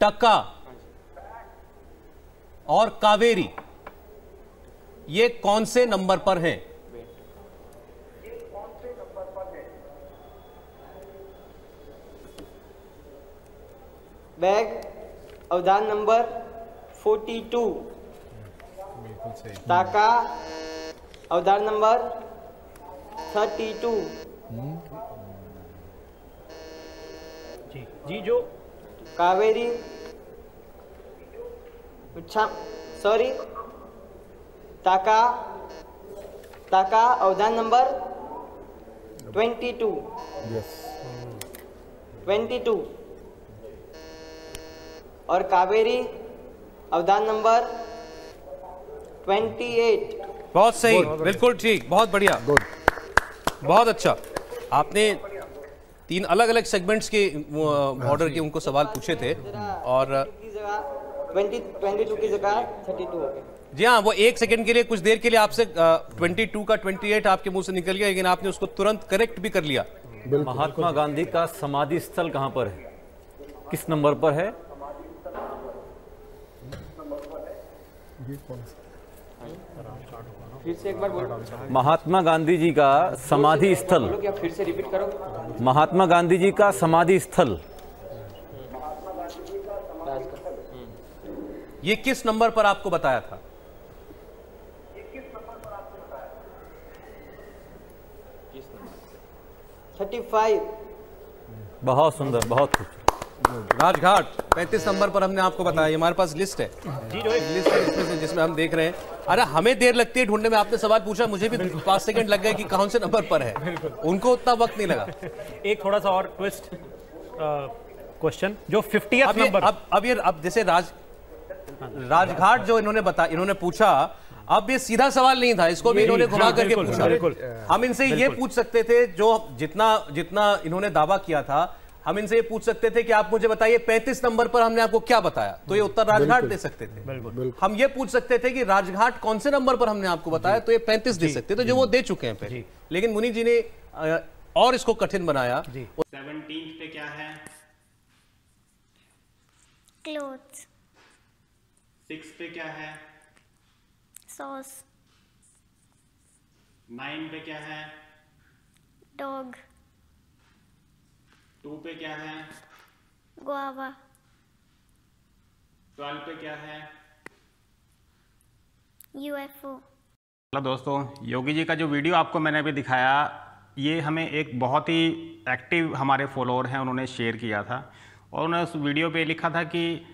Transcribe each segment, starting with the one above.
टका और कावेरी ये कौन से नंबर पर हैं? बैग अवधान नंबर 42, टाका अवधान नंबर 32। जी जो कावेरी सॉरी टाका अवधान नंबर 22। 22 और कावेरी अवधान नंबर 28। बहुत सही, बिल्कुल ठीक, बहुत बढ़िया, बहुत अच्छा। आपने 3 अलग अलग सेगमेंट्स के ऑर्डर के उनको सवाल पूछे थे और 22 की जगह 32 हो गए। जी हाँ, वो 1 सेकंड के लिए, कुछ देर के लिए आपसे 22 का 28 आपके मुंह से निकल गया, लेकिन आपने उसको तुरंत करेक्ट भी कर लिया। महात्मा गांधी का समाधि स्थल कहां पर है? किस नंबर पर है? फिर से एक बार बोलो। महात्मा गांधी जी का समाधि स्थल, क्या फिर से रिपीट करो? महात्मा गांधी जी का समाधि स्थल ये किस नंबर पर आपको बताया था? 35। बहुत सुंदर, बहुत खूब। राजघाट 35 नंबर पर हमने आपको बताया। ये हमारे पास लिस्ट है, जी जो एक लिस्ट है जिसमें हम देख रहे हैं। अरे हमें देर लगती है ढूंढने में, आपने सवाल पूछा, मुझे भी 5 सेकंड लग गए कि कौन से नंबर पर है, उनको उतना वक्त नहीं लगा। एक थोड़ा सा और ट्विस्ट क्वेश्चन, जो 50th नंबर, अब जैसे राजघाट जो इन्होंने पूछा, अब ये सीधा सवाल नहीं था, इसको भी इन्होंने घुमा करके पूछा। हम इनसे ये पूछ सकते थे, जो जितना इन्होंने दावा किया था, हम इनसे ये पूछ सकते थे कि आप मुझे बताइए 35 नंबर पर हमने आपको क्या बताया, तो ये उत्तर राजघाट दे सकते थे। हम ये पूछ सकते थे कि राजघाट कौन से नंबर पर हमने आपको बताया, तो ये 35 दे सकते थे, जो वो दे चुके हैं पहले। लेकिन मुनि जी ने और इसको कठिन बनाया। 17 पे क्या है? क्लोथ्स। 6 पे क्या है? सॉस। 9 पे क्या है? डॉग। 2 पे क्या है? गुआवा। 12 पे क्या है? यूएफओ। हेलो दोस्तों, योगी जी का जो वीडियो आपको मैंने अभी दिखाया, ये हमें एक बहुत ही एक्टिव हमारे फॉलोअर हैं, उन्होंने शेयर किया था और उन्होंने उस वीडियो पे लिखा था कि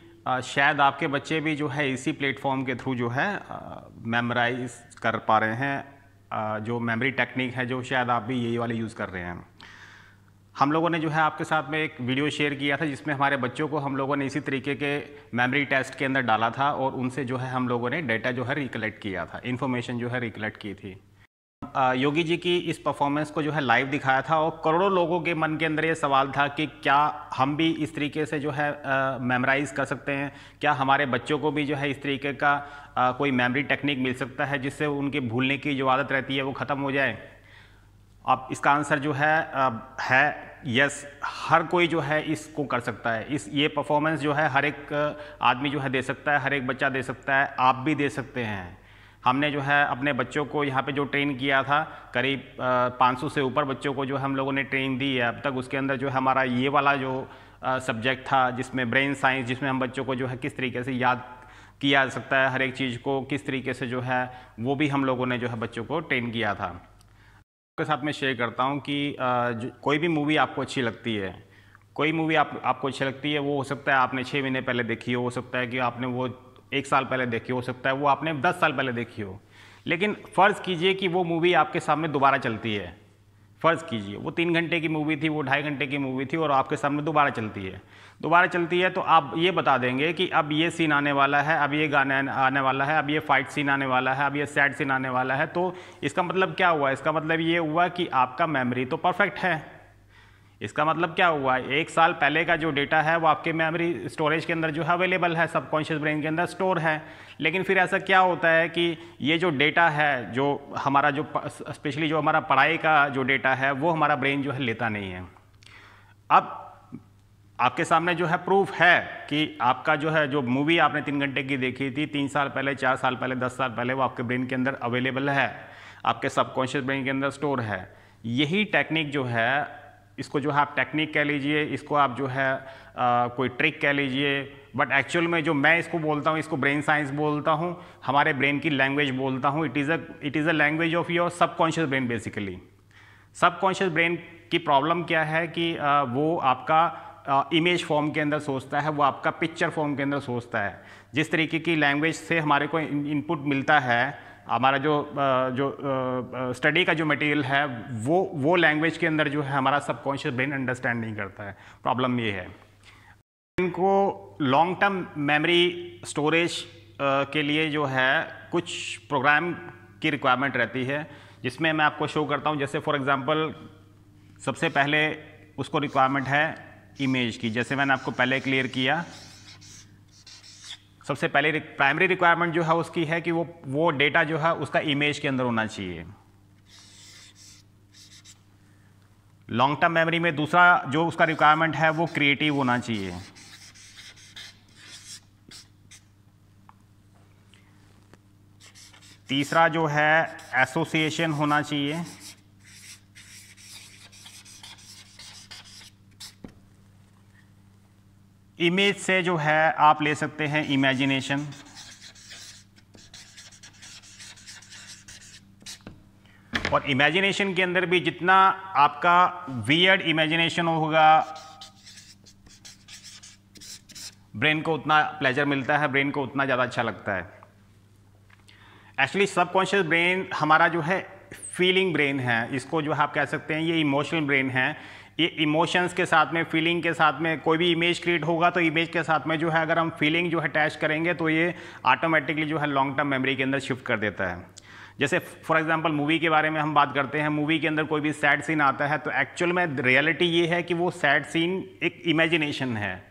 शायद आपके बच्चे भी जो है इसी प्लेटफॉर्म के थ्रू जो है मेमोराइज कर पा रहे हैं, जो मेमोरी टेक्निक है, जो शायद आप भी यही वाले यूज़ कर रहे हैं। हम लोगों ने जो है आपके साथ में एक वीडियो शेयर किया था, जिसमें हमारे बच्चों को हम लोगों ने इसी तरीके के मेमोरी टेस्ट के अंदर डाला था और उनसे जो है हम लोगों ने डेटा जो है रिकलेक्ट किया था, इन्फॉर्मेशन जो है रिकलेक्ट की थी। योगी जी की इस परफॉर्मेंस को जो है लाइव दिखाया था और करोड़ों लोगों के मन के अंदर ये सवाल था कि क्या हम भी इस तरीके से जो है मेमोराइज़ कर सकते हैं, क्या हमारे बच्चों को भी जो है इस तरीके का कोई मेमोरी टेक्निक मिल सकता है जिससे उनके भूलने की जो आदत रहती है वो ख़त्म हो जाए। अब इसका आंसर जो है यस, हर कोई जो है इसको कर सकता है। ये परफॉर्मेंस जो है हर एक आदमी जो है दे सकता है, हर एक बच्चा दे सकता है, आप भी दे सकते हैं। हमने जो है अपने बच्चों को यहाँ पे जो ट्रेन किया था, करीब 500 से ऊपर बच्चों को जो हम लोगों ने ट्रेन दी है अब तक। उसके अंदर जो है हमारा ये वाला जो सब्जेक्ट था, जिसमें ब्रेन साइंस, जिसमें हम बच्चों को जो है किस तरीके से याद किया जा सकता है, हर एक चीज़ को किस तरीके से जो है वो भी हम लोगों ने जो है बच्चों को ट्रेन किया था। आपके साथ मैं शेयर करता हूँ कि कोई भी मूवी आपको अच्छी लगती है, कोई मूवी आपको अच्छी लगती है, वो हो सकता है आपने 6 महीने पहले देखी हो सकता है कि आपने वो 1 साल पहले देखी हो सकता है वो आपने 10 साल पहले देखी हो। लेकिन फ़र्ज़ कीजिए कि वो मूवी आपके सामने दोबारा चलती है। फ़र्ज़ कीजिए वो 3 घंटे की मूवी थी, वो 2.5 घंटे की मूवी थी और आपके सामने दोबारा चलती है। तो आप ये बता देंगे कि अब ये सीन आने वाला है, अब ये गाना आने वाला है, अब ये फाइट सीन आने वाला है, अब ये सैड सीन आने वाला है। तो इसका मतलब क्या हुआ? इसका मतलब ये हुआ कि आपका मेमोरी तो परफेक्ट है। इसका मतलब क्या हुआ? 1 साल पहले का जो डेटा है वो आपके मेमोरी स्टोरेज के अंदर जो है अवेलेबल है, सबकॉन्शियस ब्रेन के अंदर स्टोर है। लेकिन फिर ऐसा क्या होता है कि ये जो डेटा है, जो हमारा जो स्पेशली जो हमारा पढ़ाई का जो डेटा है, वो हमारा ब्रेन जो है लेता नहीं है। अब आपके सामने जो है प्रूफ है कि आपका जो है जो मूवी आपने 3 घंटे की देखी थी 3 साल पहले, 4 साल पहले, 10 साल पहले, वो आपके ब्रेन के अंदर अवेलेबल है, आपके सबकॉन्शियस ब्रेन के अंदर स्टोर है। यही टेक्निक जो है, इसको जो है आप टेक्निक कह लीजिए, इसको आप जो है कोई ट्रिक कह लीजिए, बट एक्चुअल में जो मैं इसको बोलता हूँ, इसको ब्रेन साइंस बोलता हूँ, हमारे ब्रेन की लैंग्वेज बोलता हूँ। It is a language of your subconscious brain basically. Subconscious brain की प्रॉब्लम क्या है कि वो आपका इमेज फॉर्म के अंदर सोचता है, वो आपका पिक्चर फॉर्म के अंदर सोचता है। जिस तरीके की लैंग्वेज से हमारे को इनपुट मिलता है, हमारा जो स्टडी का जो मटेरियल है, वो लैंग्वेज के अंदर जो है हमारा सबकॉन्शियस ब्रेन अंडरस्टैंड नहीं करता है। प्रॉब्लम ये है। इनको लॉन्ग टर्म मेमोरी स्टोरेज के लिए जो है कुछ प्रोग्राम की रिक्वायरमेंट रहती है, जिसमें मैं आपको शो करता हूँ। जैसे फॉर एग्जांपल सबसे पहले उसको रिक्वायरमेंट है इमेज की, जैसे मैंने आपको पहले क्लियर किया। सबसे पहले प्राइमरी रिक्वायरमेंट जो है उसकी है कि वो डेटा जो है उसका इमेज के अंदर होना चाहिए। लॉन्ग टर्म मेमोरी में दूसरा जो उसका रिक्वायरमेंट है वो क्रिएटिव होना चाहिए। तीसरा जो है एसोसिएशन होना चाहिए। इमेज से जो है आप ले सकते हैं इमेजिनेशन। और इमेजिनेशन के अंदर भी जितना आपका वियर्ड इमेजिनेशन होगा, ब्रेन को उतना प्लेजर मिलता है, ब्रेन को उतना ज़्यादा अच्छा लगता है। एक्चुअली सबकॉन्शियस ब्रेन हमारा जो है फीलिंग ब्रेन है, इसको जो है आप कह सकते हैं ये इमोशनल ब्रेन है। ये इमोशंस के साथ में, फीलिंग के साथ में कोई भी इमेज क्रिएट होगा तो इमेज के साथ में जो है अगर हम फीलिंग जो है अटैच करेंगे तो ये ऑटोमेटिकली जो है लॉन्ग टर्म मेमोरी के अंदर शिफ्ट कर देता है। जैसे फॉर एग्जांपल मूवी के बारे में हम बात करते हैं, मूवी के अंदर कोई भी सैड सीन आता है तो एक्चुअल में रियलिटी ये है कि वो सैड सीन एक इमेजिनेशन है,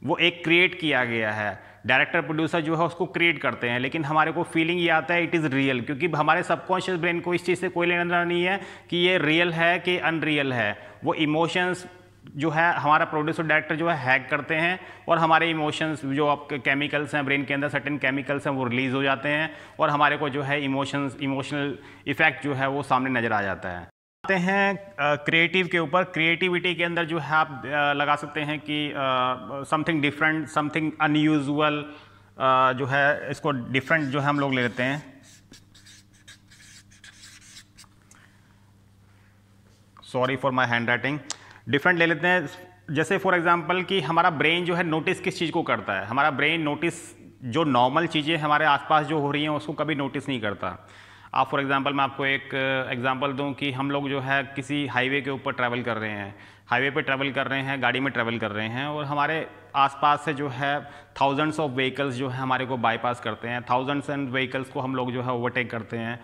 वो एक क्रिएट किया गया है। डायरेक्टर प्रोड्यूसर जो है उसको क्रिएट करते हैं, लेकिन हमारे को फीलिंग ये आता है इट इज़ रियल, क्योंकि हमारे सबकॉन्शियस ब्रेन को इस चीज़ से कोई लेना देना नहीं है कि ये रियल है कि अनरियल है। वो इमोशंस जो है हमारा प्रोड्यूसर डायरेक्टर जो है हैक करते हैं और हमारे इमोशंस जो आपके केमिकल्स हैं ब्रेन के अंदर, सर्टेन केमिकल्स हैं, वो रिलीज़ हो जाते हैं और हमारे को जो है इमोशनल इफेक्ट जो है वो सामने नज़र आ जाता है। आते हैं क्रिएटिव के ऊपर। क्रिएटिविटी के अंदर जो है आप लगा सकते हैं कि समथिंग डिफरेंट, समथिंग अनयूजुअल, जो है इसको डिफरेंट जो है हम लोग ले लेते हैं। Sorry for my hand writing. Different ले लेते हैं। जैसे फॉर एग्जांपल कि हमारा ब्रेन जो है नोटिस किस चीज़ को करता है। हमारा ब्रेन नोटिस जो नॉर्मल चीज़ें हमारे आसपास जो हो रही हैं उसको कभी नोटिस नहीं करता। आप फॉर एग्जांपल मैं आपको एक एग्जांपल दूं कि हम लोग जो है किसी हाईवे के ऊपर ट्रैवल कर रहे हैं, हाईवे पे ट्रैवल कर रहे हैं, गाड़ी में ट्रैवल कर रहे हैं और हमारे आसपास से जो है थाउजेंड्स ऑफ व्हीकल्स जो है हमारे को बाईपास करते हैं, थाउजेंड्स एंड व्हीकल्स को हम लोग जो है ओवरटेक करते हैं।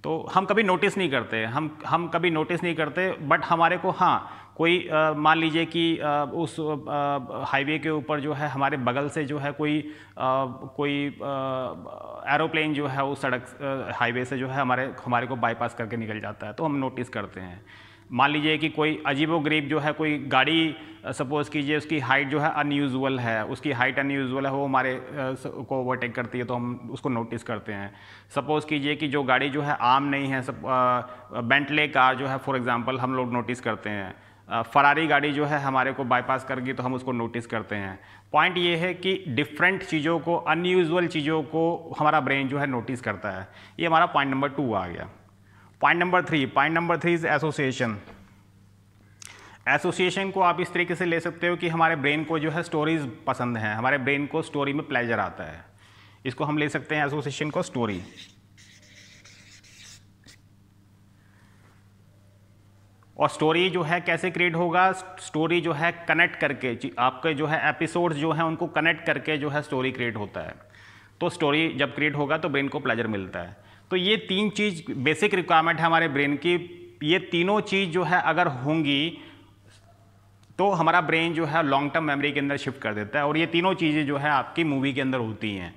तो हम कभी नोटिस नहीं करते, हम कभी नोटिस नहीं करते, बट हमारे को हाँ कोई मान लीजिए कि उस हाईवे के ऊपर जो है हमारे बगल से जो है कोई एरोप्लेन जो है उस सड़क हाईवे से जो है हमारे को बाईपास करके निकल जाता है, तो हम नोटिस करते हैं। मान लीजिए कि कोई अजीबोगरीब जो है कोई गाड़ी, सपोज़ कीजिए उसकी हाइट जो है अनयूजुअल है, उसकी हाइट अनयूजुअल है, वो हमारे को ओवरटेक करती है तो हम उसको नोटिस करते हैं। सपोज़ कीजिए कि जो गाड़ी जो है आम नहीं है, बेंटले कार जो है फॉर एग्जांपल हम लोग नोटिस करते हैं। फरारी गाड़ी जो है हमारे को बाईपास कर गई तो हम उसको नोटिस करते हैं। पॉइंट ये है कि डिफरेंट चीज़ों को, अनयूजुअल चीज़ों को हमारा ब्रेन जो है नोटिस करता है। ये हमारा पॉइंट नंबर 2 आ गया। Point number 3 is association. Association को आप इस तरीके से ले सकते हो कि हमारे ब्रेन को जो है स्टोरीज पसंद हैं, हमारे ब्रेन को स्टोरी में प्लेजर आता है। इसको हम ले सकते हैं एसोसिएशन को स्टोरी। और स्टोरी जो है कैसे क्रिएट होगा, स्टोरी जो है कनेक्ट करके, आपके जो है एपिसोड्स जो हैं उनको कनेक्ट करके जो है स्टोरी क्रिएट होता है। तो स्टोरी जब क्रिएट होगा तो ब्रेन को प्लेजर मिलता है। तो ये 3 चीज़ बेसिक रिक्वायरमेंट है हमारे ब्रेन की। ये तीनों चीज़ जो है अगर होंगी तो हमारा ब्रेन जो है लॉन्ग टर्म मेमोरी के अंदर शिफ्ट कर देता है। और ये तीनों चीज़ें जो है आपकी मूवी के अंदर होती हैं।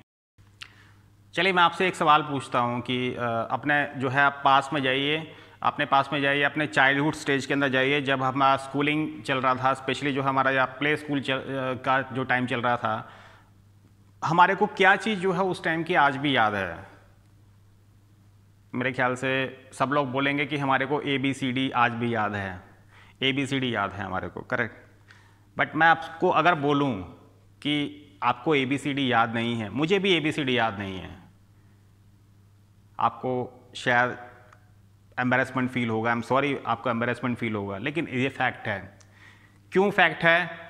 चलिए मैं आपसे एक सवाल पूछता हूँ कि अपने जो है आप पास में जाइए, अपने पास में जाइए, अपने चाइल्डहुड स्टेज के अंदर जाइए, जब हमारा स्कूलिंग चल रहा था, स्पेशली जो हमारा या प्ले स्कूल का जो टाइम चल रहा था, हमारे को क्या चीज़ जो है उस टाइम की आज भी याद है। मेरे ख्याल से सब लोग बोलेंगे कि हमारे को ABCD आज भी याद है, ABCD याद है हमारे को, करेक्ट। बट मैं आपको अगर बोलूं कि आपको ABCD याद नहीं है, मुझे भी ABCD याद नहीं है, आपको शायद एम्बैरेसमेंट फील होगा, आई एम सॉरी, आपको एम्बैरेसमेंट फील होगा, लेकिन ये फैक्ट है। क्यों फैक्ट है?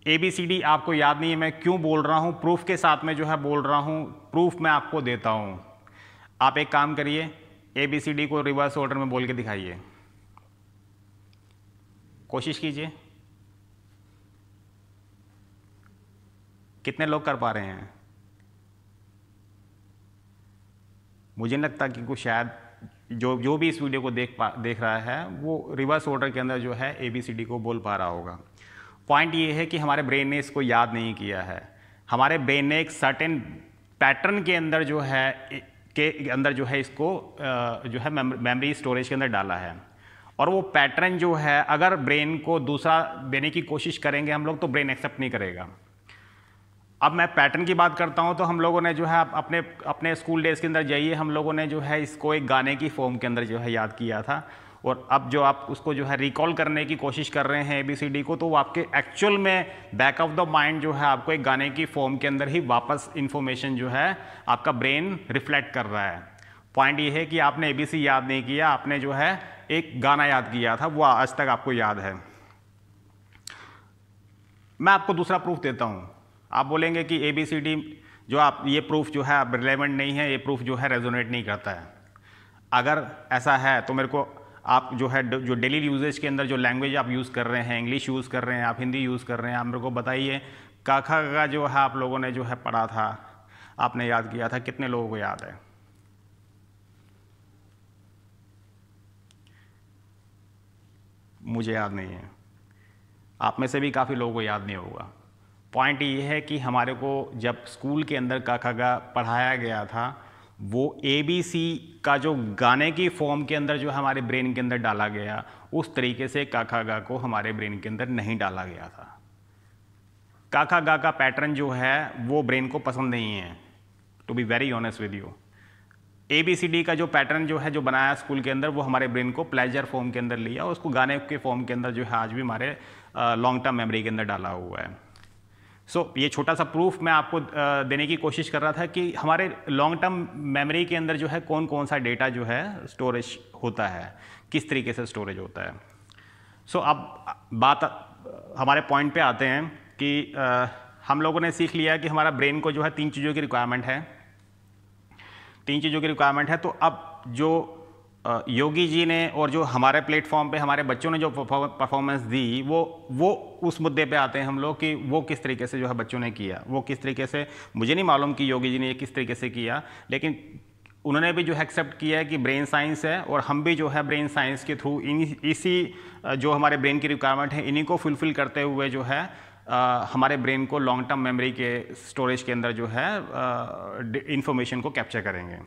ABCD आपको याद नहीं है, मैं क्यों बोल रहा हूँ, प्रूफ के साथ में जो है बोल रहा हूँ, प्रूफ मैं आपको देता हूँ। आप एक काम करिए, ABCD को रिवर्स ऑर्डर में बोल के दिखाइए, कोशिश कीजिए। कितने लोग कर पा रहे हैं? मुझे नहीं लगता कि कुछ, शायद जो भी इस वीडियो को देख रहा है वो रिवर्स ऑर्डर के अंदर जो है ABCD को बोल पा रहा होगा। पॉइंट ये है कि हमारे ब्रेन ने इसको याद नहीं किया है, हमारे ब्रेन ने एक सर्टेन पैटर्न के अंदर जो है इसको जो है मेमोरी स्टोरेज के अंदर डाला है, और वो पैटर्न जो है अगर ब्रेन को दूसरा देने की कोशिश करेंगे हम लोग तो ब्रेन एक्सेप्ट नहीं करेगा। अब मैं पैटर्न की बात करता हूं तो हम लोगों ने जो है अपने स्कूल डेज के अंदर जाइए, हम लोगों ने जो है इसको एक गाने की फॉर्म के अंदर जो है याद किया था, और अब जो आप उसको जो है रिकॉल करने की कोशिश कर रहे हैं ABCD को, तो वो आपके एक्चुअल में बैक ऑफ द माइंड जो है आपको एक गाने की फॉर्म के अंदर ही वापस इंफॉर्मेशन जो है आपका ब्रेन रिफ्लेक्ट कर रहा है। पॉइंट ये है कि आपने ABC याद नहीं किया, आपने जो है एक गाना याद किया था, वो आज तक आपको याद है। मैं आपको दूसरा प्रूफ देता हूँ। आप बोलेंगे कि ABCD जो आप ये प्रूफ जो है रिलेवेंट नहीं है, ये प्रूफ जो है रेजोनेट नहीं करता है। अगर ऐसा है तो मेरे को आप जो है जो डेली यूजेज के अंदर जो लैंग्वेज आप यूज़ कर रहे हैं, इंग्लिश यूज़ कर रहे हैं, आप हिंदी यूज़ कर रहे हैं, आप मेरे को बताइए का खा का जो है आप लोगों ने जो है पढ़ा था, आपने याद किया था, कितने लोगों को याद है? मुझे याद नहीं है, आप में से भी काफ़ी लोगों को याद नहीं होगा। पॉइंट ये है कि हमारे को जब स्कूल के अंदर का खा गा पढ़ाया गया था, वो ABC का जो गाने की फॉर्म के अंदर जो हमारे ब्रेन के अंदर डाला गया, उस तरीके से का खा गा को हमारे ब्रेन के अंदर नहीं डाला गया था। का खा गा का पैटर्न जो है वो ब्रेन को पसंद नहीं है, to be very honest with you. ABCD का जो पैटर्न जो है जो बनाया स्कूल के अंदर, वो हमारे ब्रेन को प्लेजर फॉर्म के अंदर लिया, और उसको गाने के फॉर्म के अंदर जो है आज भी हमारे लॉन्ग टर्म मेमोरी के अंदर डाला हुआ है। ये छोटा सा प्रूफ मैं आपको देने की कोशिश कर रहा था कि हमारे लॉन्ग टर्म मेमोरी के अंदर जो है कौन कौन सा डेटा जो है स्टोरेज होता है, किस तरीके से स्टोरेज होता है। अब बात हमारे पॉइंट पे आते हैं कि हम लोगों ने सीख लिया कि हमारा ब्रेन को जो है 3 चीज़ों की रिक्वायरमेंट है, 3 चीज़ों की रिक्वायरमेंट है। तो अब जो योगी जी ने और जो हमारे प्लेटफॉर्म पे हमारे बच्चों ने जो परफॉर्मेंस दी, वो उस मुद्दे पे आते हैं हम लोग कि वो किस तरीके से जो है बच्चों ने किया, वो किस तरीके से, मुझे नहीं मालूम कि योगी जी ने ये किस तरीके से किया, लेकिन उन्होंने भी जो है एक्सेप्ट किया है कि ब्रेन साइंस है, और हम भी जो है ब्रेन साइंस के थ्रू इसी जो हमारे ब्रेन की रिक्वायरमेंट है, इन्हीं को फुलफिल करते हुए जो है हमारे ब्रेन को लॉन्ग टर्म मेमोरी के स्टोरेज के अंदर जो है इंफॉर्मेशन को कैप्चर करेंगे।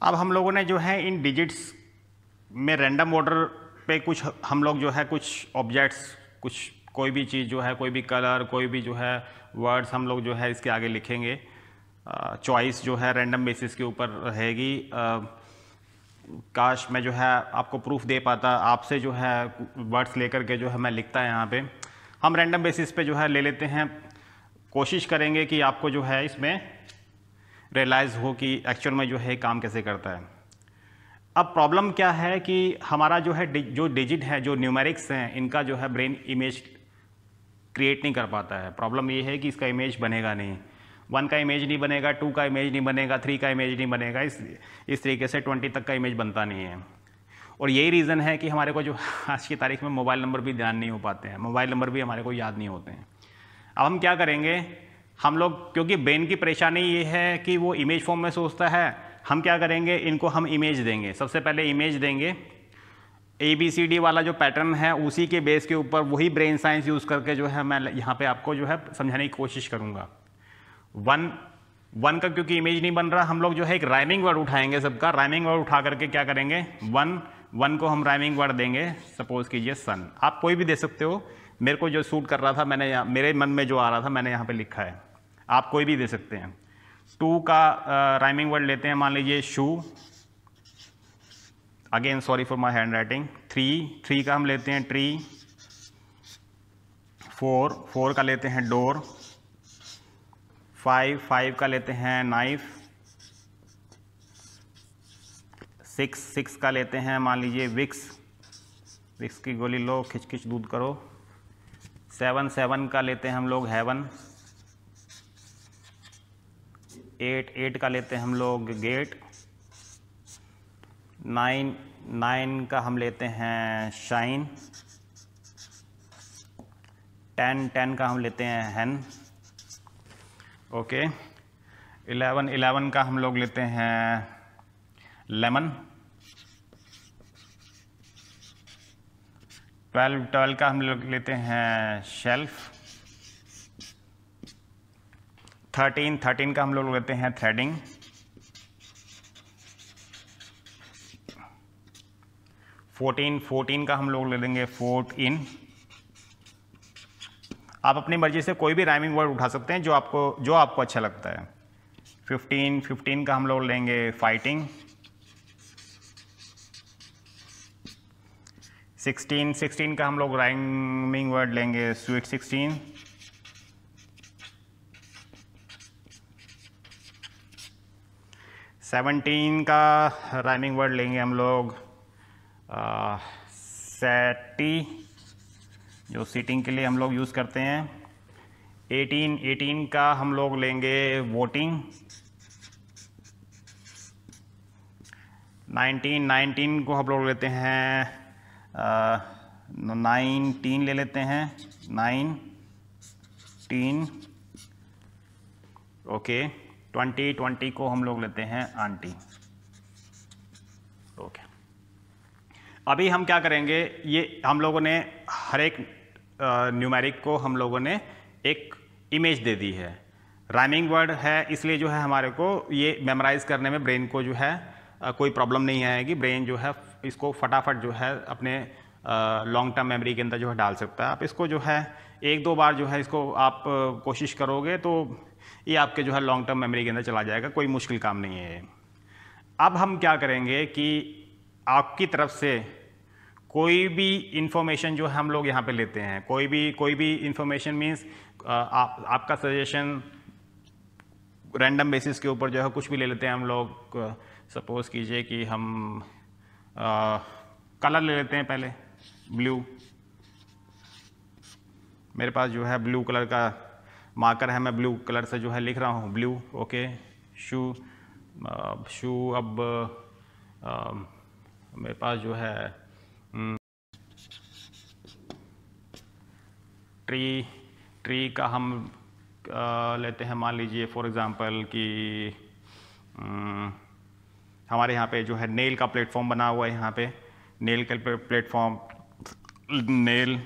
अब हम लोगों ने जो है इन डिजिट्स में रैंडम ऑर्डर पे कुछ हम लोग जो है कुछ ऑब्जेक्ट्स, कुछ कोई भी चीज़ जो है, कोई भी कलर, कोई भी जो है वर्ड्स हम लोग जो है इसके आगे लिखेंगे। चॉइस जो है रैंडम बेसिस के ऊपर रहेगी। काश मैं जो है आपको प्रूफ दे पाता, आपसे जो है वर्ड्स लेकर के जो है मैं लिखता है यहाँ पे। हम रैंडम बेसिस पे जो है ले लेते हैं, कोशिश करेंगे कि आपको जो है इसमें रियलाइज़ हो कि एक्चुअल में जो है काम कैसे करता है। अब प्रॉब्लम क्या है कि हमारा जो है जो डिजिट है, जो न्यूमेरिक्स हैं, इनका जो है ब्रेन इमेज क्रिएट नहीं कर पाता है। प्रॉब्लम ये है कि इसका इमेज बनेगा नहीं, 1 का इमेज नहीं बनेगा, 2 का इमेज नहीं बनेगा, 3 का इमेज नहीं बनेगा, इस तरीके से 20 तक का इमेज बनता नहीं है। और यही रीज़न है कि हमारे को जो आज की तारीख में मोबाइल नंबर भी ध्यान नहीं हो पाते हैं, मोबाइल नंबर भी हमारे को याद नहीं होते हैं। अब हम क्या करेंगे, हम लोग, क्योंकि ब्रेन की परेशानी ये है कि वो इमेज फॉर्म में सोचता है, हम क्या करेंगे, इनको हम इमेज देंगे। सबसे पहले इमेज देंगे, ABCD वाला जो पैटर्न है उसी के बेस के ऊपर वही ब्रेन साइंस यूज़ करके जो है मैं यहाँ पे आपको जो है समझाने की कोशिश करूँगा। वन का क्योंकि इमेज नहीं बन रहा, हम लोग जो है एक राइमिंग वर्ड उठाएंगे सबका। राइमिंग वर्ड उठा करके क्या करेंगे, वन को हम राइमिंग वर्ड देंगे, सपोज कीजिए सन। आप कोई भी दे सकते हो, मेरे को जो सूट कर रहा था मैंने यहाँ, मेरे मन में जो आ रहा था मैंने यहाँ पे लिखा है, आप कोई भी दे सकते हैं। 2 का राइमिंग वर्ड लेते हैं, मान लीजिए shoe, again sorry for my handwriting. 3 का हम लेते हैं ट्री। 4 का लेते हैं डोर। 5 का लेते हैं नाइफ। 6 का लेते हैं मान लीजिए विक्स की गोली लो, खिंच खिंच दूध करो। 7 का लेते हैं हम लोग हेवन। 8 का लेते हैं हम लोग गेट। 9 का हम लेते हैं शाइन। 10 का हम लेते हैं हैन। ओके। 11 का हम लोग लेते हैं लेमन। 12 का हम लोग लेते हैं शेल्फ। 13 का हम लोग लेते हैं थ्रेडिंग। 14 का हम लोग ले लेंगे फोर्ट इन। आप अपनी मर्जी से कोई भी राइमिंग वर्ड उठा सकते हैं जो आपको अच्छा लगता है। 15 का हम लोग लेंगे फाइटिंग। 16 का हम लोग राइमिंग वर्ड लेंगे स्वीट 16। 17 का राइमिंग वर्ड लेंगे हम लोग सैटी, जो सीटिंग के लिए हम लोग यूज़ करते हैं। 18 का हम लोग लेंगे वोटिंग। 19 को हम लोग लेते हैं 19 ले लेते हैं 19। ओके। 20 को हम लोग लेते हैं आंटी। ओके। अभी हम क्या करेंगे, ये हम लोगों ने हर एक न्यूमेरिक को हम लोगों ने एक इमेज दे दी है। राइमिंग वर्ड है इसलिए जो है हमारे को ये मेमोराइज करने में ब्रेन को जो है कोई प्रॉब्लम नहीं आएगी। ब्रेन जो है इसको फटाफट जो है अपने लॉन्ग टर्म मेमोरी के अंदर जो है डाल सकता है। आप इसको जो है 1-2 बार जो है इसको आप कोशिश करोगे तो ये आपके जो है लॉन्ग टर्म मेमोरी के अंदर चला जाएगा, कोई मुश्किल काम नहीं है। अब हम क्या करेंगे कि आपकी तरफ से कोई भी इंफॉर्मेशन जो हम लोग यहाँ पे लेते हैं, कोई भी इंफॉर्मेशन मीन्स आपका सजेशन रैंडम बेसिस के ऊपर जो है कुछ भी ले लेते हैं हम लोग। सपोज कीजिए कि हम कलर ले लेते हैं पहले, ब्लू। मेरे पास जो है ब्लू कलर का मार्कर है, मैं ब्लू कलर से जो है लिख रहा हूँ ब्लू। ओके। शू। अब मेरे पास जो है ट्री का हम लेते हैं, मान लीजिए फॉर एग्जांपल कि हमारे यहाँ पे जो है नेल का प्लेटफॉर्म बना हुआ है। यहाँ पे नेल का प्लेटफॉर्म, नेल।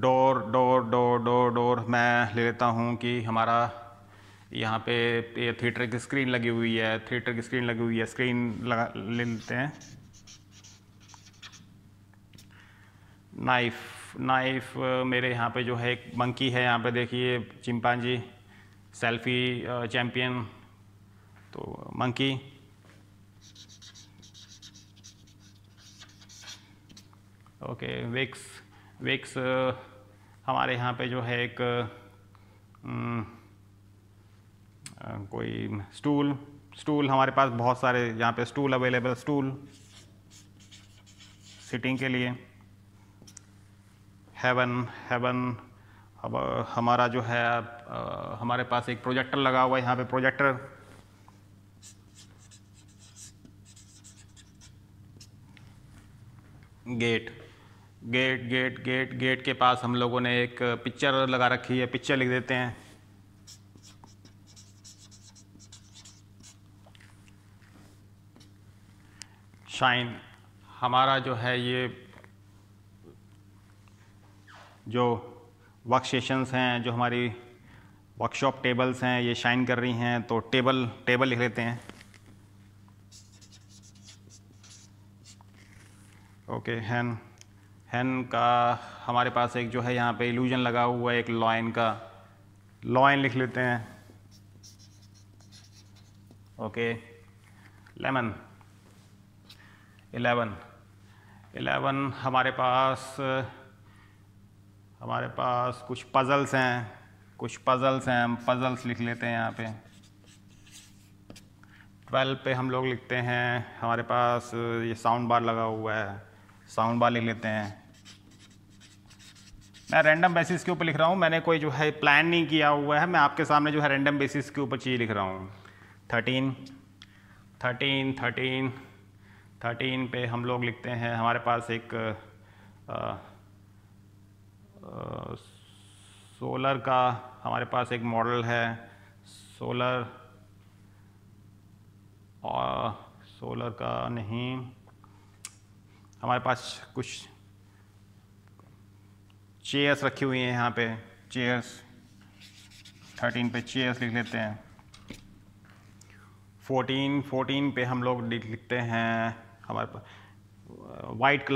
डोर मैं ले लेता हूँ कि हमारा यहाँ पे थिएटर की स्क्रीन लगी हुई है, स्क्रीन लगा ले लेते हैं। नाइफ मेरे यहाँ पे जो है एक मंकी है, यहाँ पे देखिए चिंपांजी, सेल्फी चैंपियन, तो मंकी। ओके। विक्स हमारे यहाँ पे जो है एक कोई स्टूल हमारे पास बहुत सारे यहाँ पे स्टूल अवेलेबल, स्टूल सिटिंग के लिए। हेवन अब हमारा जो है हमारे पास एक प्रोजेक्टर लगा हुआ है, यहाँ पे projector. Gate gate gate gate gate के पास हम लोगों ने एक पिक्चर लगा रखी है, पिक्चर लिख देते हैं। शाइन हमारा जो है ये जो वर्क स्टेशंस हैं, जो हमारी वर्कशॉप टेबल्स हैं, ये शाइन कर रही हैं, तो टेबल लिख लेते हैं। ओके, हैन का हमारे पास एक जो है यहाँ पे इल्यूजन लगा हुआ है, एक लॉइन का, लॉइन लिख लेते हैं। ओके, लेमन 11 हमारे पास कुछ पजल्स हैं, हम पजल्स लिख लेते हैं यहाँ पे। 12 पे हम लोग लिखते हैं, हमारे पास ये साउंड बार लगा हुआ है, साउंड बार लिख लेते हैं। मैं रैंडम बेसिस के ऊपर लिख रहा हूँ, मैंने कोई जो है प्लान नहीं किया हुआ है, मैं आपके सामने जो है रैंडम बेसिस के ऊपर चीज़ लिख रहा हूँ। 13 पे हम लोग लिखते हैं, हमारे पास एक सोलर का हमारे पास एक मॉडल है, सोलर का नहीं, हमारे पास कुछ चेयर्स रखी हुई हैं यहाँ पे, चेयर्स 13 पे चेयर्स लिख लेते हैं। 14 पे हम लोग लिखते हैं, हमारे पास वाइट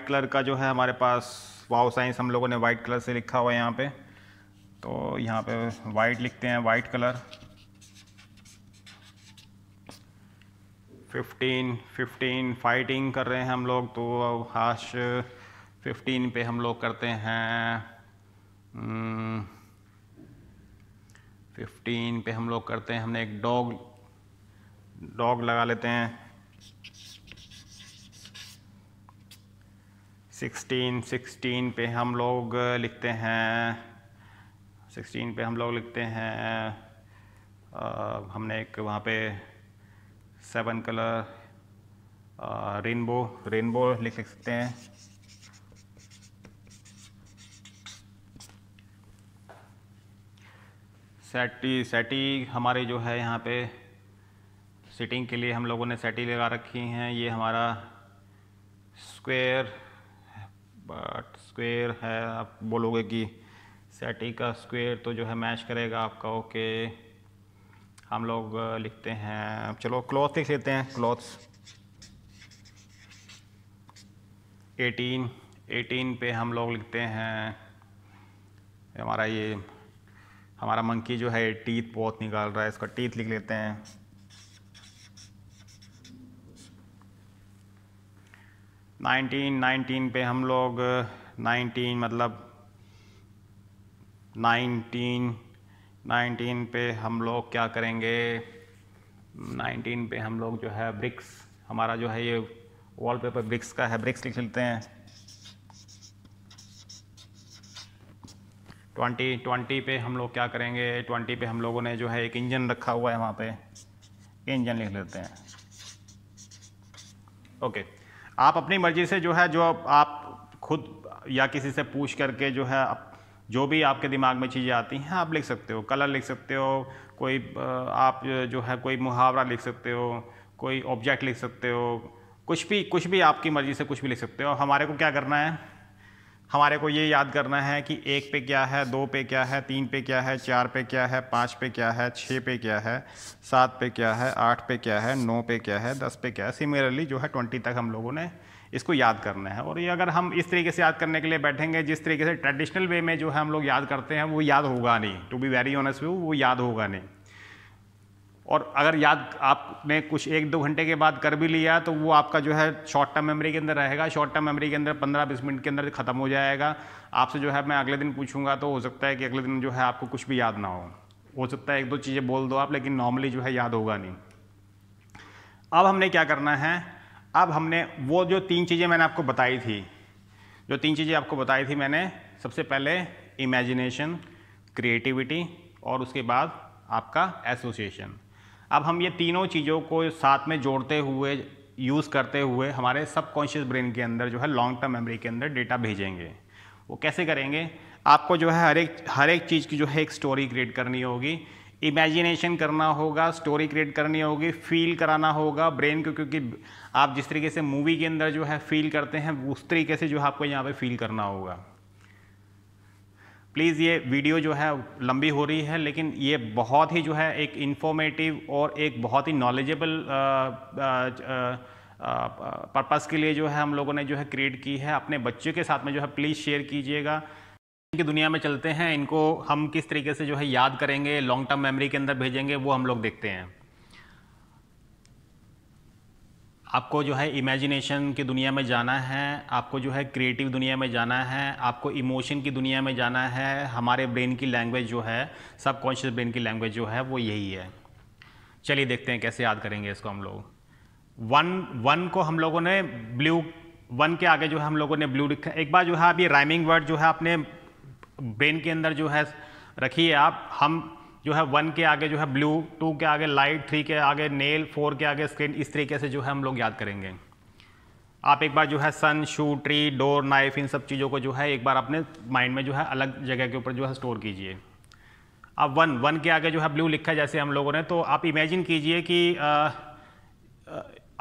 कलर का जो है हमारे पास वाव साइंस हम लोगों ने वाइट कलर से लिखा हुआ है यहाँ पे, तो यहाँ पे वाइट लिखते हैं, वाइट कलर। 15 फाइटिंग कर रहे हैं हम लोग, तो हाश 15 पे हम लोग करते हैं 15 पे हम लोग करते हैं, हमने एक डॉग लगा लेते हैं। 16 पे हम लोग लिखते हैं, 16 पे हम लोग लिखते हैं हमने एक वहाँ पे 7 कलर रेनबो लिख सकते हैं। सेटी हमारे जो है यहाँ पे सिटिंग के लिए हम लोगों ने सेटी लगा रखी हैं। ये हमारा स्क्वायर है, आप बोलोगे कि सेटी का स्क्वायर तो जो है मैच करेगा आपका। ओके, हम लोग लिखते हैं, चलो क्लॉथ लिख लेते हैं, क्लॉथ्स। 18 पे हम लोग लिखते हैं, हमारा मंकी जो है टीथ बहुत निकाल रहा है, इसका टीथ लिख लेते हैं। 19 पे हम लोग 19 पे हम लोग क्या करेंगे, 19 पे हम लोग जो है ब्रिक्स, हमारा जो है ये वॉलपेपर ब्रिक्स का है, ब्रिक्स लिख लेते हैं। 20 पे हम लोग क्या करेंगे, 20 पे हम लोगों ने जो है एक इंजन रखा हुआ है, वहाँ पे इंजन लिख लेते हैं। ओके, आप अपनी मर्जी से जो है, जो आप खुद या किसी से पूछ करके जो है जो भी आपके दिमाग में चीज़ें आती हैं आप लिख सकते हो। कलर लिख सकते हो, कोई आप जो है कोई मुहावरा लिख सकते हो, कोई ऑब्जेक्ट लिख सकते हो, कुछ भी आपकी मर्जी से कुछ भी लिख सकते हो। हमारे को क्या करना है, हमारे को ये याद करना है कि 1 पे क्या है, 2 पे क्या है, 3 पे क्या है, 4 पे क्या है, 5 पे क्या है, 6 पे क्या है, 7 पे क्या है, 8 पे क्या है, 9 पे क्या है, 10 पे क्या है। सिमिलरली जो है 20 तक हम लोगों ने इसको याद करना है। और ये अगर हम इस तरीके से याद करने के लिए बैठेंगे, जिस तरीके से ट्रेडिशनल वे में जो है हम लोग याद करते हैं, वो याद होगा नहीं। To be very honest with you, वो याद होगा नहीं। और अगर याद आपने कुछ 1-2 घंटे के बाद कर भी लिया तो वो आपका जो है शॉर्ट टर्म मेमोरी के अंदर रहेगा। शॉर्ट टर्म मेमोरी के अंदर 15-20 मिनट के अंदर ख़त्म हो जाएगा। आपसे जो है मैं अगले दिन पूछूंगा तो हो सकता है कि अगले दिन जो है आपको कुछ भी याद ना हो सकता है 1-2 चीज़ें बोल दो आप, लेकिन नॉर्मली जो है याद होगा नहीं। अब हमने क्या करना है, अब हमने वो जो 3 चीज़ें मैंने आपको बताई थी, मैंने सबसे पहले इमेजिनेशन, क्रिएटिविटी और उसके बाद आपका एसोसिएशन। अब हम ये तीनों चीज़ों को साथ में जोड़ते हुए यूज़ करते हुए हमारे सबकॉन्शियस ब्रेन के अंदर जो है लॉन्ग टर्म मेमोरी के अंदर डेटा भेजेंगे। वो कैसे करेंगे? आपको जो है हर एक चीज़ की जो है एक स्टोरी क्रिएट करनी होगी, इमेजिनेशन करना होगा, स्टोरी क्रिएट करनी होगी, फील कराना होगा ब्रेन को, क्योंकि आप जिस तरीके से मूवी के अंदर जो है फील करते हैं उस तरीके से जो है आपको यहाँ पे फील करना होगा। प्लीज़ ये वीडियो जो है लंबी हो रही है, लेकिन ये बहुत ही जो है एक इंफॉर्मेटिव और एक बहुत ही नॉलेजेबल पर्पस के लिए जो है हम लोगों ने जो है क्रिएट की है। अपने बच्चों के साथ में जो है प्लीज़ शेयर कीजिएगा। की दुनिया में चलते हैं, इनको हम किस तरीके से जो है याद करेंगे, लॉन्ग टर्म मेमोरी के अंदर भेजेंगे, वो हम लोग देखते हैं। आपको जो है इमेजिनेशन की दुनिया में जाना है, आपको जो है क्रिएटिव दुनिया में जाना है, आपको इमोशन की दुनिया में जाना है। हमारे ब्रेन की लैंग्वेज जो है, सबकॉन्शियस ब्रेन की लैंग्वेज जो है वो यही है। चलिए देखते हैं कैसे याद करेंगे इसको हम लोग। वन को हम लोगों ने ब्लू, वन के आगे जो है हम लोगों ने ब्लू लिखा। एक बार जो है आप ये राइमिंग वर्ड जो है अपने ब्रेन के अंदर जो है रखिए आप। हम जो है 1 के आगे जो है ब्लू, 2 के आगे लाइट, 3 के आगे नेल, 4 के आगे स्क्रीन, इस तरीके से जो है हम लोग याद करेंगे। आप एक बार जो है सन, शू, ट्री, डोर, नाइफ, इन सब चीज़ों को जो है एक बार अपने माइंड में जो है अलग जगह के ऊपर जो है स्टोर कीजिए। अब 1 के आगे जो है ब्लू लिखा है जैसे हम लोगों ने, तो आप इमेजिन कीजिए कि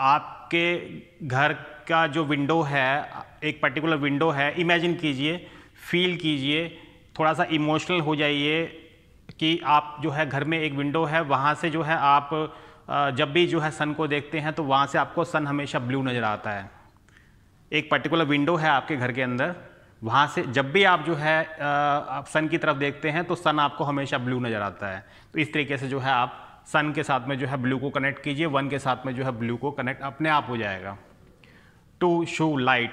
आपके घर का जो विंडो है, एक पर्टिकुलर विंडो है, इमेजिन कीजिए, फील कीजिए, थोड़ा सा इमोशनल हो जाइए कि आप जो है घर में एक विंडो है, वहाँ से जो है आप जब भी जो है सन को देखते हैं तो वहाँ से आपको सन हमेशा ब्लू नज़र आता है। एक पर्टिकुलर विंडो है आपके घर के अंदर, वहाँ से जब भी आप जो है आप सन की तरफ देखते हैं तो सन आपको हमेशा ब्लू नज़र आता है। तो इस तरीके से जो है आप सन के साथ में जो है ब्लू को कनेक्ट कीजिए, 1 के साथ में जो है ब्लू को कनेक्ट अपने आप हो जाएगा। 2 शू, लाइट,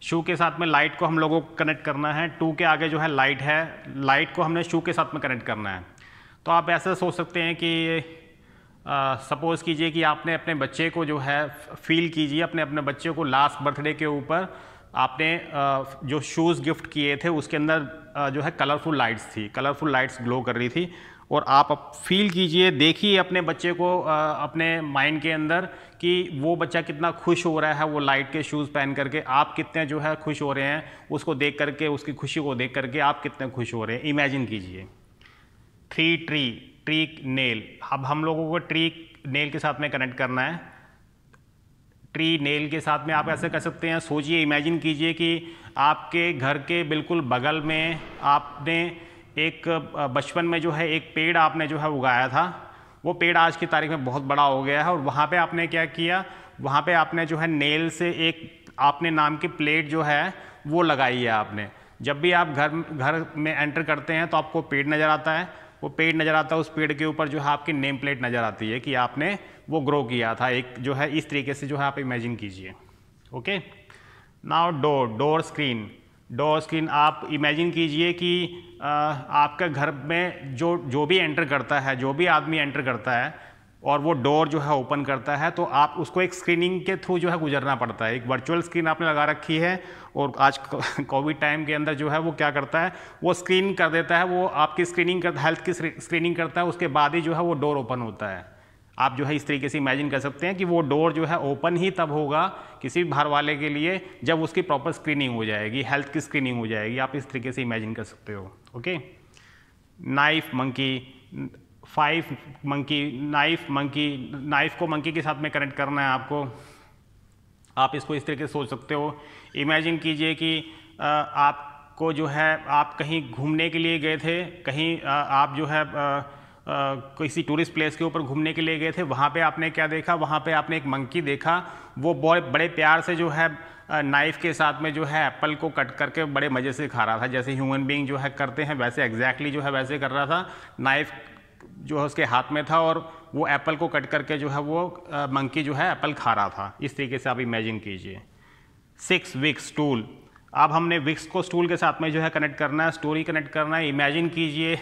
शू के साथ में लाइट को हम लोगों को कनेक्ट करना है। 2 के आगे जो है लाइट है, लाइट को हमने शू के साथ में कनेक्ट करना है। तो आप ऐसा सोच सकते हैं कि सपोज़ कीजिए कि आपने अपने बच्चे को जो है फील कीजिए, अपने बच्चे को लास्ट बर्थडे के ऊपर आपने जो शूज़ गिफ्ट किए थे उसके अंदर जो है कलरफुल लाइट्स थी, कलरफुल लाइट्स ग्लो कर रही थी, और आप फील कीजिए, देखिए अपने बच्चे को अपने माइंड के अंदर कि वो बच्चा कितना खुश हो रहा है वो लाइट के शूज़ पहन करके, आप कितने जो है खुश हो रहे हैं उसको देख करके, उसकी खुशी को देख करके आप कितने खुश हो रहे हैं, इमेजिन कीजिए। 3 ट्री नेल, अब हम लोगों को ट्री नेल के साथ में कनेक्ट करना है। ट्री नेल के साथ में आप ऐसे कर सकते हैं, सोचिए, इमेजिन कीजिए कि आपके घर के बिल्कुल बगल में आपने एक बचपन में जो है एक पेड़ आपने जो है उगाया था, वो पेड़ आज की तारीख में बहुत बड़ा हो गया है, और वहाँ पे आपने क्या किया, वहाँ पे आपने जो है नेल से एक आपने नाम की प्लेट जो है वो लगाई है आपने। जब भी आप घर में एंटर करते हैं तो आपको पेड़ नज़र आता है, वो पेड़ नज़र आता है, उस पेड़ के ऊपर जो है आपकी नेम प्लेट नज़र आती है कि आपने वो ग्रो किया था, एक जो है इस तरीके से जो है आप इमेजिन कीजिए। ओके, नाउ डोर स्क्रीन, आप इमेजिन कीजिए कि आपका घर में जो भी एंटर करता है, जो भी आदमी एंटर करता है और वो डोर जो है ओपन करता है, तो आप उसको एक स्क्रीनिंग के थ्रू जो है गुजरना पड़ता है। एक वर्चुअल स्क्रीन आपने लगा रखी है, और आज कोविड टाइम के अंदर जो है वो क्या करता है, वो स्क्रीन कर देता है, वो आपकी स्क्रीनिंग कर, हेल्थ की स्क्रीनिंग करता है, उसके बाद ही जो है वो डोर ओपन होता है। आप जो है इस तरीके से इमेजिन कर सकते हैं कि वो डोर जो है ओपन ही तब होगा किसी भी बाहर वाले के लिए जब उसकी प्रॉपर स्क्रीनिंग हो जाएगी, हेल्थ की स्क्रीनिंग हो जाएगी। आप इस तरीके से इमेजिन कर सकते हो। Okay, knife monkey, 5 monkey, knife को मंकी के साथ में कनेक्ट करना है आपको। आप इसको इस तरीके से सोच सकते हो, इमेजिन कीजिए कि आपको जो है आप कहीं घूमने के लिए गए थे, कहीं आप जो है किसी टूरिस्ट प्लेस के ऊपर घूमने के लिए गए थे, वहाँ पे आपने क्या देखा, वहाँ पे आपने एक मंकी देखा, वो बहुत बड़े प्यार से जो है नाइफ के साथ में जो है एप्पल को कट करके बड़े मज़े से खा रहा था, जैसे ह्यूमन बीइंग जो है करते हैं वैसे एग्जैक्टली जो है वैसे कर रहा था। नाइफ जो है उसके हाथ में था और वो एप्पल को कट करके जो है वो मंकी जो है एप्पल खा रहा था। इस तरीके से आप इमेजिन कीजिए। 6 विक्स, स्टूल, अब हमने विक्स को स्टूल के साथ में जो है कनेक्ट करना है, स्टोरी कनेक्ट करना है। इमेजिन कीजिए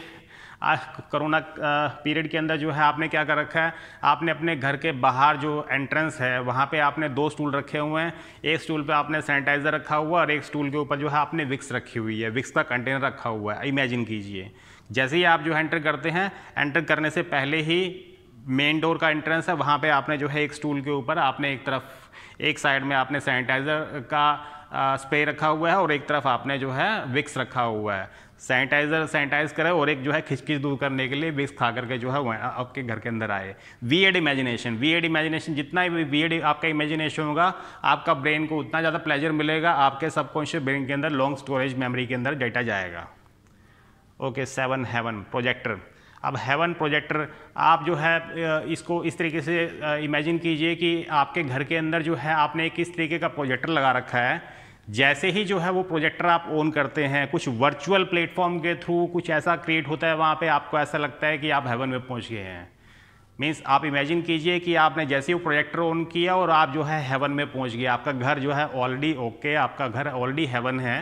कोरोना पीरियड के अंदर जो है आपने क्या कर रखा है, आपने अपने घर के बाहर जो एंट्रेंस है वहाँ पे आपने 2 स्टूल रखे हुए हैं, एक स्टूल पे आपने सैनिटाइज़र रखा हुआ है और एक स्टूल के ऊपर जो है आपने विक्स रखी हुई है, विक्स का कंटेनर रखा हुआ है। इमेजिन कीजिए जैसे ही आप जो एंटर करते हैं, एंटर करने से पहले ही मेन डोर का एंट्रेंस है, वहाँ पे आपने जो है एक स्टूल के ऊपर आपने एक साइड में आपने सैनिटाइज़र का स्प्रे रखा हुआ है और एक तरफ आपने जो है विक्स रखा हुआ है। सैनिटाइज करे और एक जो है खिचखिच दूर करने के लिए विक्स खा करके जो है आपके घर के अंदर आए। वियर्ड इमेजिनेशन, जितना भी वियर्ड आपका इमेजिनेशन होगा आपका ब्रेन को उतना ज़्यादा प्लेजर मिलेगा, आपके सबकॉन्शियस ब्रेन के अंदर लॉन्ग स्टोरेज मेमोरी के अंदर डेटा जाएगा। Okay, 7 heaven projector. अब हेवन प्रोजेक्टर आप जो है इसको इस तरीके से इमेजिन कीजिए कि आपके घर के अंदर जो है आपने एक इस तरीके का प्रोजेक्टर लगा रखा है। जैसे ही जो है वो प्रोजेक्टर आप ऑन करते हैं, कुछ वर्चुअल प्लेटफॉर्म के थ्रू कुछ ऐसा क्रिएट होता है वहाँ पे, आपको ऐसा लगता है कि आप हेवन में पहुँच गए हैं। मीन्स आप इमेजिन कीजिए कि आपने जैसे ही वो प्रोजेक्टर ऑन किया और आप जो है हेवन में पहुँच गए। आपका घर जो है ऑलरेडी ओके, आपका घर ऑलरेडी हेवन है।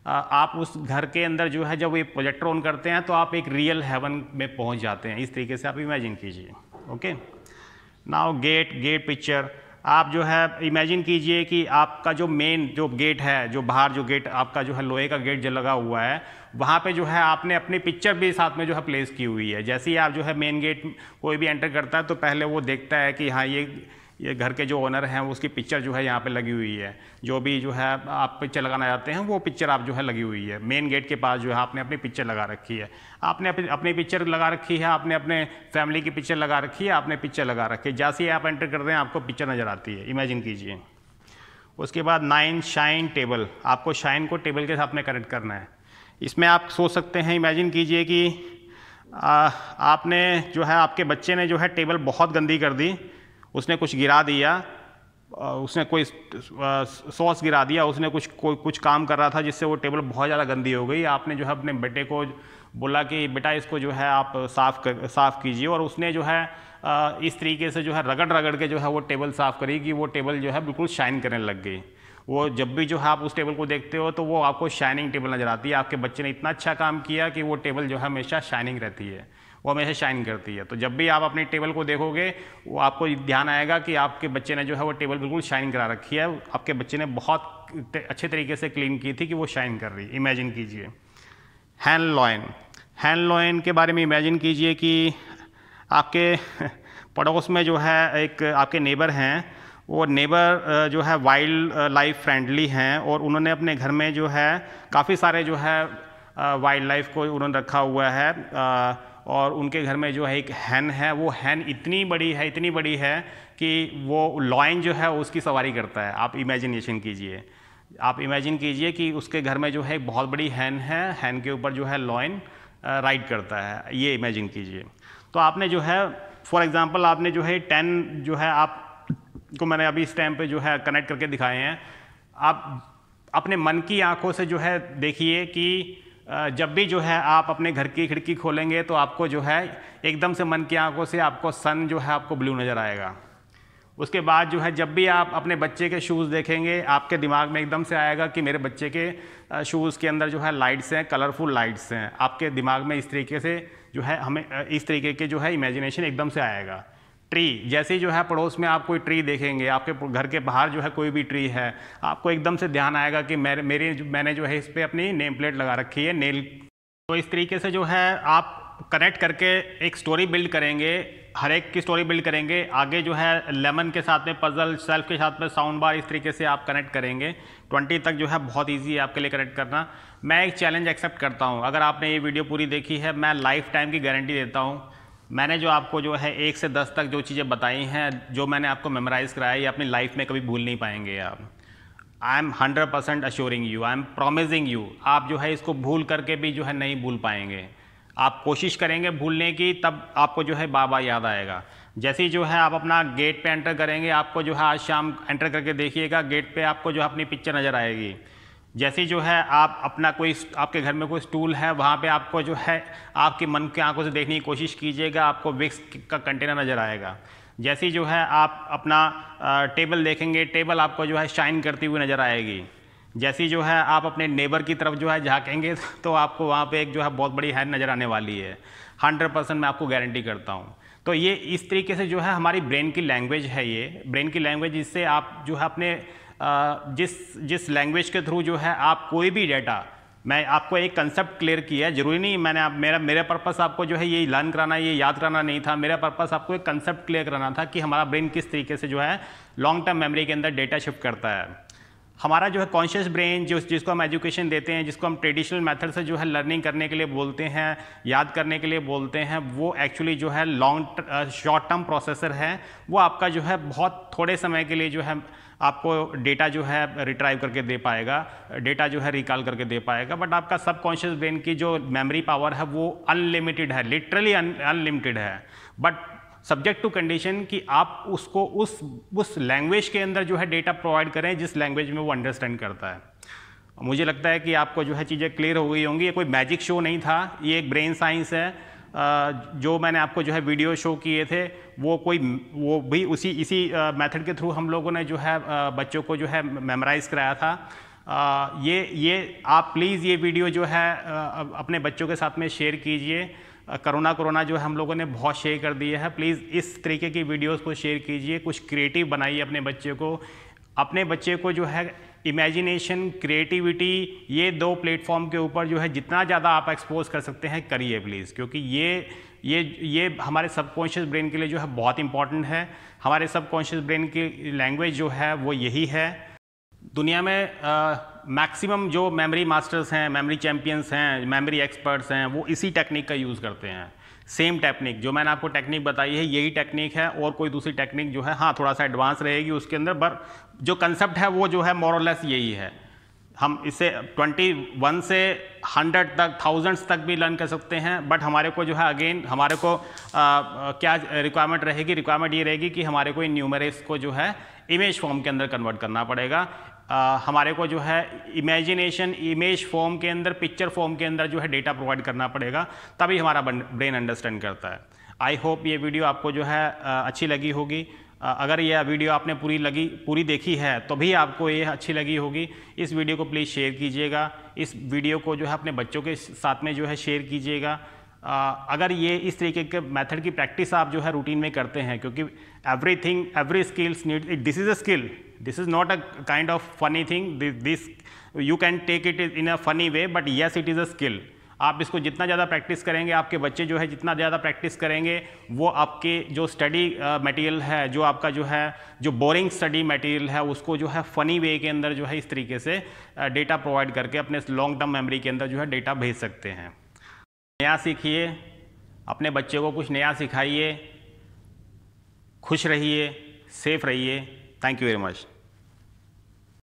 आप उस घर के अंदर जो है जब ये प्रोजेक्टर ऑन करते हैं तो आप एक रियल हेवन में पहुंच जाते हैं। इस तरीके से आप इमेजिन कीजिए। Okay, now get picture. आप जो है इमेजिन कीजिए कि आपका जो मेन जो गेट है, जो बाहर जो गेट आपका जो है लोहे का गेट जो लगा हुआ है, वहाँ पे जो है आपने अपनी पिक्चर भी साथ में जो है प्लेस की हुई है। जैसे ही आप जो है मेन गेट कोई भी एंटर करता है तो पहले वो देखता है कि हाँ ये घर के जो ओनर हैं उसकी पिक्चर जो है यहाँ पे लगी हुई है। जो भी जो है आप पिक्चर लगाना चाहते हैं वो पिक्चर आप जो है लगी हुई है। मेन गेट के पास जो है आपने अपनी पिक्चर लगा रखी है, आपने अपनी पिक्चर लगा रखी है, आपने अपने फैमिली की पिक्चर लगा रखी है, आपने पिक्चर लगा रखी है। जैसे ही आप एंटर करते हैं आपको पिक्चर नज़र आती है, इमेजिन कीजिए। उसके बाद 9 शाइन टेबल। आपको शाइन को टेबल के साथ में कनेक्ट करना है। इसमें आप सोच सकते हैं, इमेजिन कीजिए कि आपने जो है आपके बच्चे ने जो है टेबल बहुत गंदी कर दी, उसने कुछ गिरा दिया, उसने कोई सॉस गिरा दिया, उसने कुछ काम कर रहा था जिससे वो टेबल बहुत ज़्यादा गंदी हो गई। आपने जो है अपने बेटे को बोला कि बेटा इसको जो है आप साफ़ कीजिए, और उसने जो है इस तरीके से जो है रगड़ के जो है वो टेबल साफ़ करी कि वो टेबल जो है बिल्कुल शाइन करने लग गई। वो जब भी जो है आप उस टेबल को देखते हो तो वो आपको शाइनिंग टेबल नज़र आती है। आपके बच्चे ने इतना अच्छा काम किया कि वो टेबल जो है हमेशा शाइनिंग रहती है, वो हमेशा शाइन करती है। तो जब भी आप अपनी टेबल को देखोगे वो आपको ध्यान आएगा कि आपके बच्चे ने जो है वो टेबल बिल्कुल शाइन करा रखी है, आपके बच्चे ने बहुत अच्छे तरीके से क्लीन की थी कि वो शाइन कर रही है। इमेजिन कीजिए। हैंड लॉइन के बारे में इमेजिन कीजिए कि आपके पड़ोस में जो है एक आपके नेबर हैं, वो नेबर जो है वाइल्ड लाइफ फ्रेंडली हैं और उन्होंने अपने घर में जो है काफ़ी सारे जो है वाइल्ड लाइफ को उन्होंने रखा हुआ है। और उनके घर में जो है एक हैन है, वो हैन इतनी बड़ी है कि वो लॉयन जो है उसकी सवारी करता है। आप इमेजिनेशन कीजिए, आप इमेजिन कीजिए कि उसके घर में जो है एक बहुत बड़ी हैन है, हैन के ऊपर जो है लॉयन राइड करता है। ये इमेजिन कीजिए। तो आपने जो है फॉर एग्जांपल आपने जो है 10 जो है आपको मैंने अभी इस टाइम पे जो है कनेक्ट करके दिखाए हैं। आप अपने मन की आंखों से जो है देखिए कि जब भी जो है आप अपने घर की खिड़की खोलेंगे तो आपको जो है एकदम से मन की आंखों से आपको सन जो है आपको ब्लू नज़र आएगा। उसके बाद जो है जब भी आप अपने बच्चे के शूज़ देखेंगे आपके दिमाग में एकदम से आएगा कि मेरे बच्चे के शूज़ के अंदर जो है लाइट्स हैं, कलरफुल लाइट्स हैं। आपके दिमाग में इस तरीके से जो है हमें इस तरीके के जो है इमेजिनेशन एकदम से आएगा। ट्री, जैसे ही जो है पड़ोस में आप कोई ट्री देखेंगे, आपके घर के बाहर जो है कोई भी ट्री है, आपको एकदम से ध्यान आएगा कि मैंने जो है इस पर अपनी नेम प्लेट लगा रखी है, नेल। तो इस तरीके से जो है आप कनेक्ट करके एक स्टोरी बिल्ड करेंगे, हर एक की स्टोरी बिल्ड करेंगे। आगे जो है लेमन के साथ में पजल, सेल्फ के साथ में साउंड बार, इस तरीके से आप कनेक्ट करेंगे। 20 तक जो है बहुत ईजी है आपके लिए कनेक्ट करना। मैं एक चैलेंज एक्सेप्ट करता हूँ, अगर आपने ये वीडियो पूरी देखी है मैं लाइफ टाइम की गारंटी देता हूँ। मैंने जो आपको जो है 1 से 10 तक जो चीज़ें बताई हैं, जो मैंने आपको मेमोराइज़ कराया, ये अपनी लाइफ में कभी भूल नहीं पाएंगे आप। I am 100% assuring you, I am promising you, आप जो है इसको भूल करके भी जो है नहीं भूल पाएंगे। आप कोशिश करेंगे भूलने की, तब आपको जो है बाबा याद आएगा। जैसे ही जो है आप अपना गेट पे एंटर करेंगे, आपको जो है आज शाम एंटर करके देखिएगा गेट पे आपको जो है अपनी पिक्चर नज़र आएगी। जैसे ही जो है आप अपना कोई आपके घर में कोई स्टूल है, वहाँ पे आपको जो है आपके मन की आंखों से देखने की कोशिश कीजिएगा, आपको विक्स का कंटेनर नज़र आएगा। जैसे ही जो है आप अपना टेबल देखेंगे, टेबल आपको जो है शाइन करती हुई नज़र आएगी। जैसे ही जो है आप अपने नेबर की तरफ जो है झाँकेंगे तो आपको वहाँ पे एक जो है बहुत बड़ी हैंड नज़र आने वाली है। 100% मैं आपको गारंटी करता हूँ। तो ये इस तरीके से जो है हमारी ब्रेन की लैंग्वेज है, ये ब्रेन की लैंग्वेज, जिससे आप जो है अपने जिस लैंग्वेज के थ्रू जो है आप कोई भी डाटा मैं आपको एक कंसेप्ट क्लियर किया है, जरूरी नहीं मैंने मेरा पर्पस आपको जो है ये लर्न कराना, ये याद कराना नहीं था। मेरा पर्पस आपको एक कंसेप्ट क्लियर कराना था कि हमारा ब्रेन किस तरीके से जो है लॉन्ग टर्म मेमोरी के अंदर डेटा शिफ्ट करता है। हमारा जो है कॉन्शियस ब्रेन जिसको हम एजुकेशन देते हैं, जिसको हम ट्रेडिशनल मेथड से जो है लर्निंग करने के लिए बोलते हैं, याद करने के लिए बोलते हैं, वो एक्चुअली जो है शॉर्ट टर्म प्रोसेसर है। वो आपका जो है बहुत थोड़े समय के लिए जो है आपको डेटा जो है रिट्राइव करके दे पाएगा, डेटा जो है रिकॉल करके दे पाएगा। बट आपका सबकॉन्शियस ब्रेन की जो मेमोरी पावर है वो अनलिमिटेड है, लिटरली अनलिमिटेड है। बट सब्जेक्ट टू कंडीशन कि आप उसको उस लैंग्वेज के अंदर जो है डेटा प्रोवाइड करें जिस लैंग्वेज में वो अंडरस्टैंड करता है। मुझे लगता है कि आपको जो है चीज़ें क्लियर हो गई होंगी। ये कोई मैजिक शो नहीं था, ये एक ब्रेन साइंस है। जो मैंने आपको जो है वीडियो शो किए थे वो भी इसी मेथड के थ्रू हम लोगों ने जो है बच्चों को जो है मेमोराइज कराया था। ये आप प्लीज़ ये वीडियो जो है अपने बच्चों के साथ में शेयर कीजिए। कोरोना जो है हम लोगों ने बहुत शेयर कर दिया है। प्लीज़ इस तरीके की वीडियोस को शेयर कीजिए, कुछ क्रिएटिव बनाइए अपने बच्चे को जो है इमेजिनेशन, क्रिएटिविटी, ये 2 प्लेटफॉर्म के ऊपर जो है जितना ज़्यादा आप एक्सपोज कर सकते हैं करिए प्लीज़, क्योंकि ये हमारे सबकॉन्शियस ब्रेन के लिए जो है बहुत इंपॉर्टेंट है। हमारे सबकॉन्शियस ब्रेन की लैंग्वेज जो है वो यही है। दुनिया में मैक्सिमम जो मेमोरी मास्टर्स हैं, मेमोरी चैम्पियंस हैं, मेमोरी एक्सपर्ट्स हैं, वो इसी टेक्निक का यूज़ करते हैं। सेम टेक्निक जो मैंने आपको टेक्निक बताई है यही टेक्निक है, और कोई दूसरी टेक्निक जो है हाँ थोड़ा सा एडवांस रहेगी उसके अंदर, पर जो कंसेप्ट है वो जो है मोर और लेस यही है। हम इसे 21 से 100 तक, थाउजेंड्स तक भी लर्न कर सकते हैं। बट हमारे को जो है अगेन हमारे को क्या रिक्वायरमेंट रहेगी? रिक्वायरमेंट ये रहेगी कि हमारे को इन न्यूमरल्स को जो है इमेज फॉर्म के अंदर कन्वर्ट करना पड़ेगा। हमारे को जो है इमेजिनेशन इमेज फॉर्म के अंदर, पिक्चर फॉर्म के अंदर जो है डेटा प्रोवाइड करना पड़ेगा, तभी हमारा ब्रेन अंडरस्टैंड करता है। आई होप ये वीडियो आपको जो है अच्छी लगी होगी। अगर यह वीडियो आपने पूरी देखी है तो भी आपको ये अच्छी लगी होगी। इस वीडियो को प्लीज़ शेयर कीजिएगा, इस वीडियो को जो है अपने बच्चों के साथ में जो है शेयर कीजिएगा। अगर ये इस तरीके के मेथड की प्रैक्टिस आप जो है रूटीन में करते हैं, क्योंकि every skills need, this is a skill, this is not a kind of funny thing, this you can take it in a funny way, but yes it is a skill. आप इसको जितना ज़्यादा practice करेंगे, आपके बच्चे जो है जितना ज़्यादा प्रैक्टिस करेंगे, वो आपके जो स्टडी मटेरियल है, जो आपका जो है जो बोरिंग स्टडी मटेरियल है, उसको जो है फ़नी वे के अंदर जो है इस तरीके से डेटा प्रोवाइड करके अपने लॉन्ग टर्म मेमोरी के अंदर जो है डेटा भेज सकते हैं। नया सीखिए, अपने बच्चे को कुछ नया सिखाइए, खुश रहिए, सेफ रहिए। Thank you very much.